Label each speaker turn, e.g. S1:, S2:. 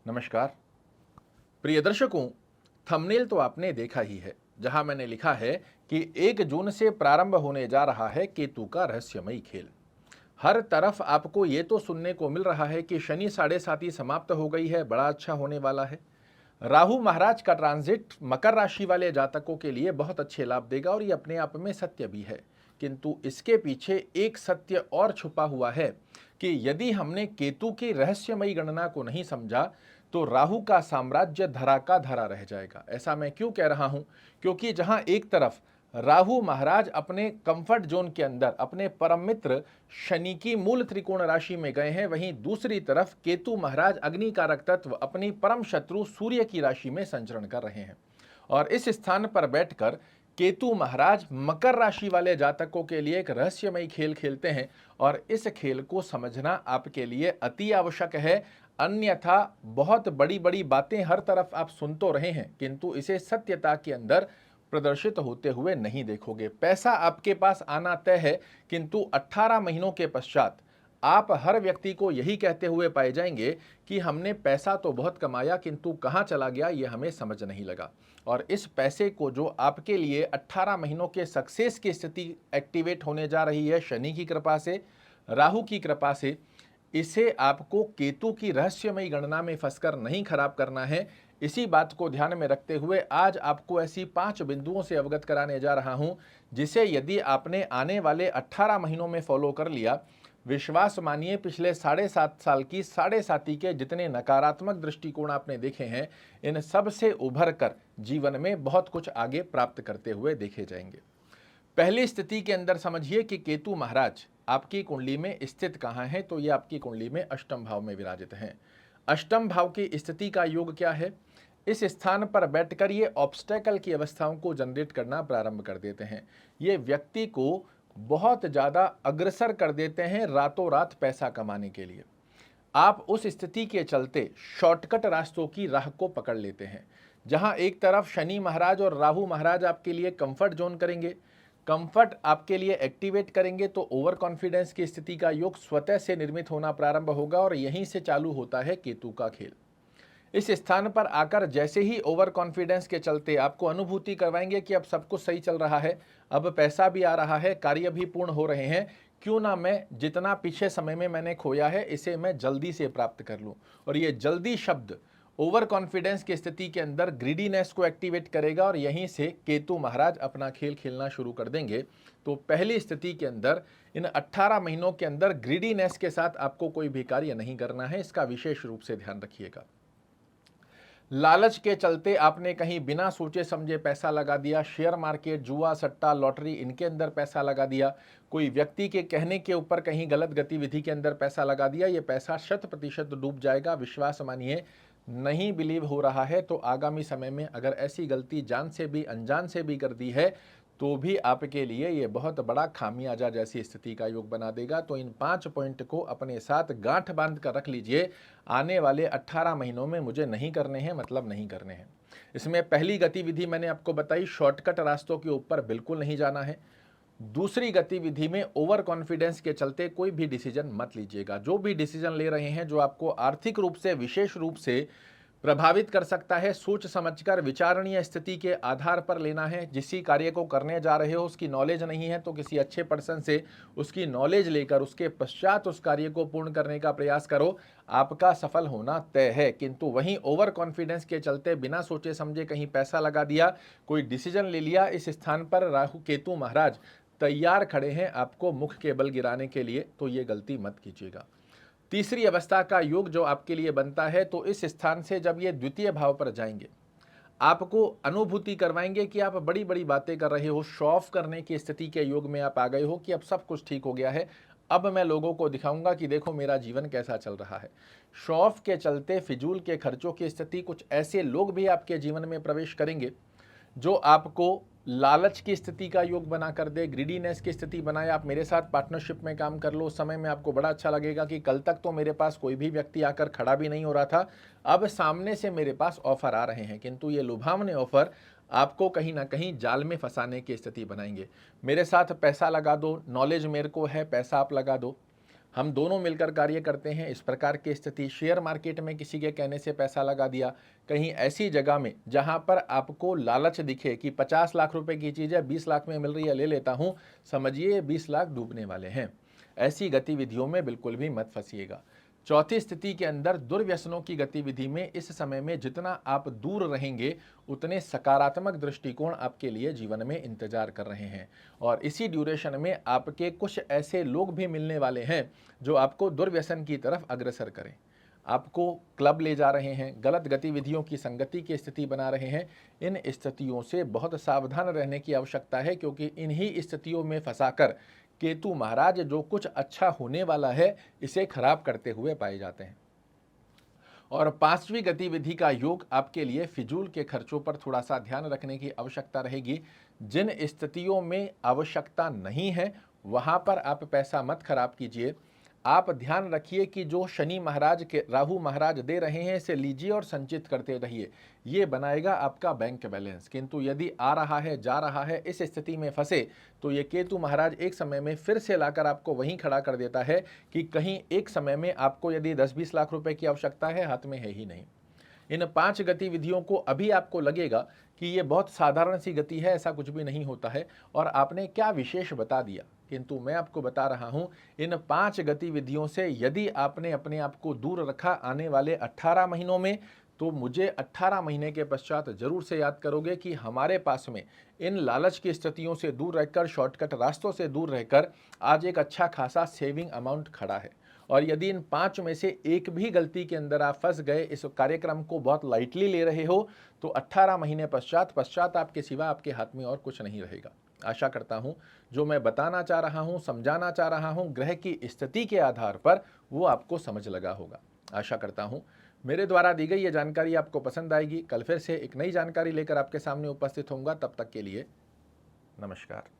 S1: नमस्कार प्रिय दर्शकों, थंबनेल तो आपने देखा ही है जहां मैंने लिखा है कि 1 जून से प्रारंभ होने जा रहा है केतु का रहस्यमयी खेल। हर तरफ आपको ये तो सुनने को मिल रहा है कि शनि साढ़े साती समाप्त हो गई है, बड़ा अच्छा होने वाला है। राहु महाराज का ट्रांजिट मकर राशि वाले जातकों के लिए बहुत अच्छे लाभ देगा और ये अपने आप में सत्य भी है, किंतु इसके पीछे एक सत्य और छुपा हुआ है कि यदि हमने केतु की रहस्यमयी गणना को नहीं समझा तो राहु का साम्राज्य धरा का धरा रह जाएगा। ऐसा मैं क्यों कह रहा हूं? क्योंकि जहां एक तरफ राहु महाराज अपने कंफर्ट जोन के अंदर अपने परम मित्र शनि की मूल त्रिकोण राशि में गए हैं, वहीं दूसरी तरफ केतु महाराज अग्नि कारक तत्व अपनी परम शत्रु सूर्य की राशि में संचरण कर रहे हैं। और इस स्थान पर बैठकर केतु महाराज मकर राशि वाले जातकों के लिए एक रहस्यमयी खेल खेलते हैं और इस खेल को समझना आपके लिए अति आवश्यक है। अन्यथा बहुत बड़ी बड़ी बातें हर तरफ आप सुन तो रहे हैं, किंतु इसे सत्यता के अंदर प्रदर्शित होते हुए नहीं देखोगे। पैसा आपके पास आना तय है, किंतु 18 महीनों के पश्चात आप हर व्यक्ति को यही कहते हुए पाए जाएंगे कि हमने पैसा तो बहुत कमाया, किंतु कहाँ चला गया ये हमें समझ नहीं लगा। और इस पैसे को जो आपके लिए 18 महीनों के सक्सेस की स्थिति एक्टिवेट होने जा रही है शनि की कृपा से, राहु की कृपा से, इसे आपको केतु की रहस्यमयी गणना में फंसकर नहीं खराब करना है। इसी बात को ध्यान में रखते हुए आज आपको ऐसी 5 बिंदुओं से अवगत कराने जा रहा हूं, जिसे यदि आपने आने वाले 18 महीनों में फॉलो कर लिया, विश्वास मानिए पिछले 7.5 साल की साढ़े साती के जितने नकारात्मक दृष्टिकोण आपने देखे हैं, इन सब से उभर कर जीवन में बहुत कुछ आगे प्राप्त करते हुए देखे जाएंगे। पहली स्थिति के अंदर समझिए कि केतु महाराज आपकी कुंडली में स्थित कहाँ है, तो ये आपकी कुंडली में अष्टम भाव में विराजित हैं। अष्टम भाव की स्थिति का योग क्या है? इस स्थान पर बैठकर ये ऑब्स्टेकल की अवस्थाओं को जनरेट करना प्रारंभ कर देते हैं। ये व्यक्ति को बहुत ज़्यादा अग्रसर कर देते हैं रातों रात पैसा कमाने के लिए। आप उस स्थिति के चलते शॉर्टकट रास्तों की राह को पकड़ लेते हैं। जहां एक तरफ शनि महाराज और राहु महाराज आपके लिए कंफर्ट जोन करेंगे, कंफर्ट आपके लिए एक्टिवेट करेंगे, तो ओवर कॉन्फिडेंस की स्थिति का योग स्वतः से निर्मित होना प्रारंभ होगा और यहीं से चालू होता है केतु का खेल। इस स्थान पर आकर जैसे ही ओवर कॉन्फिडेंस के चलते आपको अनुभूति करवाएंगे कि अब सब कुछ सही चल रहा है, अब पैसा भी आ रहा है, कार्य भी पूर्ण हो रहे हैं, क्यों ना मैं जितना पीछे समय में मैंने खोया है इसे मैं जल्दी से प्राप्त कर लूं। और ये जल्दी शब्द ओवर कॉन्फिडेंस की स्थिति के अंदर ग्रीडीनेस को एक्टिवेट करेगा और यहीं से केतु महाराज अपना खेल खेलना शुरू कर देंगे। तो पहली स्थिति के अंदर इन 18 महीनों के अंदर ग्रीडीनेस के साथ आपको कोई भी कार्य नहीं करना है, इसका विशेष रूप से ध्यान रखिएगा। लालच के चलते आपने कहीं बिना सोचे समझे पैसा लगा दिया, शेयर मार्केट, जुआ, सट्टा, लॉटरी, इनके अंदर पैसा लगा दिया, कोई व्यक्ति के कहने के ऊपर कहीं गलत गतिविधि के अंदर पैसा लगा दिया, ये पैसा 100% डूब जाएगा। विश्वास मानिए, नहीं बिलीव हो रहा है तो आगामी समय में अगर ऐसी गलती जान से भी अनजान से भी कर दी है तो भी आपके लिए ये बहुत बड़ा खामियाजा जैसी स्थिति का योग बना देगा। तो इन 5 पॉइंट को अपने साथ गांठ बांध कर रख लीजिए। आने वाले 18 महीनों में मुझे नहीं करने हैं, मतलब नहीं करने हैं। इसमें पहली गतिविधि मैंने आपको बताई, शॉर्टकट रास्तों के ऊपर बिल्कुल नहीं जाना है। दूसरी गतिविधि में ओवर कॉन्फिडेंस के चलते कोई भी डिसीजन मत लीजिएगा। जो भी डिसीजन ले रहे हैं जो आपको आर्थिक रूप से विशेष रूप से प्रभावित कर सकता है, सोच समझकर विचारणीय स्थिति के आधार पर लेना है। जिसी कार्य को करने जा रहे हो उसकी नॉलेज नहीं है तो किसी अच्छे पर्सन से उसकी नॉलेज लेकर उसके पश्चात उस कार्य को पूर्ण करने का प्रयास करो, आपका सफल होना तय है। किंतु वहीं ओवर कॉन्फिडेंस के चलते बिना सोचे समझे कहीं पैसा लगा दिया, कोई डिसीजन ले लिया, इस स्थान पर राहु केतु महाराज तैयार खड़े हैं आपको मुख के बल गिराने के लिए, तो ये गलती मत कीजिएगा। तीसरी अवस्था का योग जो आपके लिए बनता है, तो इस स्थान से जब ये द्वितीय भाव पर जाएंगे आपको अनुभूति करवाएंगे कि आप बड़ी बड़ी बातें कर रहे हो, शो ऑफ करने की स्थिति के योग में आप आ गए हो कि अब सब कुछ ठीक हो गया है, अब मैं लोगों को दिखाऊंगा कि देखो मेरा जीवन कैसा चल रहा है। शो ऑफ के चलते फिजूल के खर्चों की स्थिति, कुछ ऐसे लोग भी आपके जीवन में प्रवेश करेंगे जो आपको लालच की स्थिति का योग बना कर दे, ग्रीडीनेस की स्थिति बनाए। आप मेरे साथ पार्टनरशिप में काम कर लो, उस समय में आपको बड़ा अच्छा लगेगा कि कल तक तो मेरे पास कोई भी व्यक्ति आकर खड़ा भी नहीं हो रहा था, अब सामने से मेरे पास ऑफर आ रहे हैं, किंतु ये लुभावने ऑफर आपको कहीं ना कहीं जाल में फंसाने की स्थिति बनाएंगे। मेरे साथ पैसा लगा दो, नॉलेज मेरे को है, पैसा आप लगा दो, हम दोनों मिलकर कार्य करते हैं, इस प्रकार की स्थिति। शेयर मार्केट में किसी के कहने से पैसा लगा दिया, कहीं ऐसी जगह में जहां पर आपको लालच दिखे कि 50 लाख रुपए की चीज़ है 20 लाख में मिल रही है, ले लेता हूं, समझिए 20 लाख डूबने वाले हैं। ऐसी गतिविधियों में बिल्कुल भी मत फंसिएगा। चौथी स्थिति के अंदर दुर्व्यसनों की गतिविधि में इस समय में जितना आप दूर रहेंगे उतने सकारात्मक दृष्टिकोण आपके लिए जीवन में इंतजार कर रहे हैं। और इसी ड्यूरेशन में आपके कुछ ऐसे लोग भी मिलने वाले हैं जो आपको दुर्व्यसन की तरफ अग्रसर करें, आपको क्लब ले जा रहे हैं, गलत गतिविधियों की संगति की स्थिति बना रहे हैं। इन स्थितियों से बहुत सावधान रहने की आवश्यकता है, क्योंकि इन्हीं स्थितियों में फंसाकर केतु महाराज जो कुछ अच्छा होने वाला है इसे खराब करते हुए पाए जाते हैं। और पांचवी गतिविधि का योग आपके लिए फिजूल के खर्चों पर थोड़ा सा ध्यान रखने की आवश्यकता रहेगी। जिन स्थितियों में आवश्यकता नहीं है वहां पर आप पैसा मत खराब कीजिए। आप ध्यान रखिए कि जो शनि महाराज के राहु महाराज दे रहे हैं इसे लीजिए और संचित करते रहिए, ये बनाएगा आपका बैंक बैलेंस। किंतु यदि आ रहा है जा रहा है इस स्थिति में फंसे तो ये केतु महाराज एक समय में फिर से लाकर आपको वहीं खड़ा कर देता है कि कहीं एक समय में आपको यदि 10-20 लाख रुपए की आवश्यकता है, हाथ में है ही नहीं। इन 5 गतिविधियों को अभी आपको लगेगा कि ये बहुत साधारण सी गति है, ऐसा कुछ भी नहीं होता है और आपने क्या विशेष बता दिया, किंतु मैं आपको बता रहा हूं इन 5 गतिविधियों से यदि आपने अपने आप को दूर रखा आने वाले 18 महीनों में, तो मुझे 18 महीने के पश्चात जरूर से याद करोगे कि हमारे पास में इन लालच की स्थितियों से दूर रहकर, शॉर्टकट रास्तों से दूर रहकर आज एक अच्छा खासा सेविंग अमाउंट खड़ा है। और यदि इन 5 में से एक भी गलती के अंदर आप फंस गए, इस कार्यक्रम को बहुत लाइटली ले रहे हो, तो 18 महीने पश्चात आपके सिवा आपके हाथ में और कुछ नहीं रहेगा। आशा करता हूं जो मैं बताना चाह रहा हूं, समझाना चाह रहा हूं ग्रह की स्थिति के आधार पर, वो आपको समझ लगा होगा। आशा करता हूं मेरे द्वारा दी गई ये जानकारी आपको पसंद आएगी। कल फिर से एक नई जानकारी लेकर आपके सामने उपस्थित होऊंगा। तब तक के लिए नमस्कार।